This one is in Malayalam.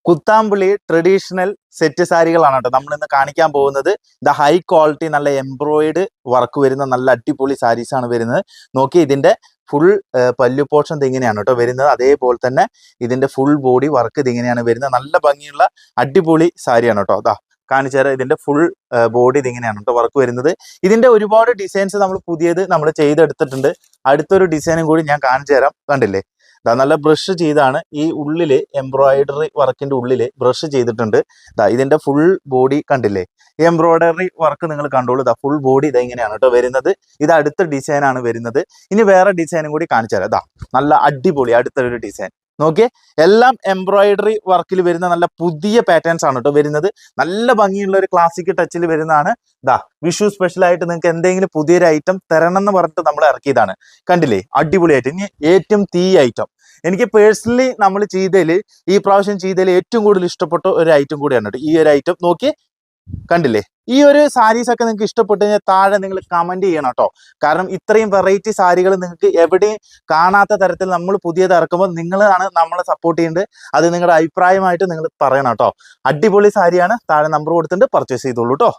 കുത്താമ്പുള്ളി ട്രഡീഷണൽ സെറ്റ് സാരികളാണ് കേട്ടോ നമ്മൾ ഇന്ന് കാണിക്കാൻ പോകുന്നത്. ഇത് ഹൈ ക്വാളിറ്റി നല്ല എംബ്രോയിഡ് വർക്ക് വരുന്ന നല്ല അടിപൊളി സാരീസ് ആണ് വരുന്നത്. നോക്കി ഇതിന്റെ ഫുൾ പല്ലു പോർഷൻ ഇതിങ്ങനെയാണ് കേട്ടോ വരുന്നത്. അതേപോലെ തന്നെ ഇതിന്റെ ഫുൾ ബോഡി വർക്ക് ഇതിങ്ങനെയാണ് വരുന്നത്. നല്ല ഭംഗിയുള്ള അടിപൊളി സാരിയാണ് കേട്ടോ. അതാ കാണിച്ചു തരാം. ഇതിന്റെ ഫുൾ ബോഡി ഇതിങ്ങനെയാണ് കേട്ടോ വർക്ക് വരുന്നത്. ഇതിന്റെ ഒരുപാട് ഡിസൈൻസ് നമ്മൾ പുതിയത് നമ്മൾ ചെയ്തെടുത്തിട്ടുണ്ട്. അടുത്തൊരു ഡിസൈനും കൂടി ഞാൻ കാണിച്ചു തരാം. കണ്ടില്ലേ, നല്ല ബ്രഷ് ചെയ്താണ് ഈ ഉള്ളില് എംബ്രോയിഡറി വർക്കിന്റെ ഉള്ളില് ബ്രഷ് ചെയ്തിട്ടുണ്ട്. ഇതിന്റെ ഫുൾ ബോഡി കണ്ടില്ലേ, എംബ്രോയിഡറി വർക്ക് നിങ്ങൾ കണ്ടോളൂ. ഫുൾ ബോഡി ഇങ്ങനെയാണ് കേട്ടോ വരുന്നത്. ഇത് അടുത്ത ഡിസൈൻ ആണ് വരുന്നത്. ഇനി വേറെ ഡിസൈനും കൂടി കാണിച്ചു തരാം. നല്ല അടിപൊളി അടുത്തൊരു ഡിസൈൻ നോക്കിയേ. എല്ലാം എംബ്രോയിഡറി വർക്കിൽ വരുന്ന നല്ല പുതിയ പാറ്റേൺസ് ആണ് കേട്ടോ വരുന്നത്. നല്ല ഭംഗിയുള്ള ഒരു ക്ലാസിക് ടച്ചിൽ വരുന്നതാണ്. വിഷു സ്പെഷ്യൽ ആയിട്ട് നിങ്ങൾക്ക് എന്തെങ്കിലും പുതിയൊരു ഐറ്റം തരണം എന്ന് പറഞ്ഞിട്ട് നമ്മൾ ഇറക്കിയതാണ്. കണ്ടില്ലേ, അടിപൊളിയായിട്ട്. ഇനി ഏറ്റവും ഐറ്റം എനിക്ക് പേഴ്സണലി നമ്മൾ ചെയ്തതിൽ ഈ പ്രാവശ്യം ചെയ്തതിൽ ഏറ്റവും കൂടുതൽ ഇഷ്ടപ്പെട്ട ഒരു ഐറ്റം കൂടിയാണ് കേട്ടോ ഈ ഒരു ഐറ്റം. നോക്കി കണ്ടില്ലേ, ഈ ഒരു സാരീസ് ഒക്കെ നിങ്ങൾക്ക് ഇഷ്ടപ്പെട്ടു കഴിഞ്ഞാൽ താഴെ നിങ്ങൾ കമന്റ് ചെയ്യണം കേട്ടോ. കാരണം ഇത്രയും വെറൈറ്റി സാരികൾ നിങ്ങൾക്ക് എവിടെയും കാണാത്ത തരത്തിൽ നമ്മൾ പുതിയത് ഇറക്കുമ്പോൾ നിങ്ങളാണ് നമ്മളെ സപ്പോർട്ട് ചെയ്യേണ്ടത്. അത് നിങ്ങളുടെ അഭിപ്രായമായിട്ട് നിങ്ങൾ പറയണം കേട്ടോ. അടിപൊളി സാരിയാണ്. താഴെ നമ്പർ കൊടുത്തിട്ട് പർച്ചേസ് ചെയ്തോളൂ കേട്ടോ.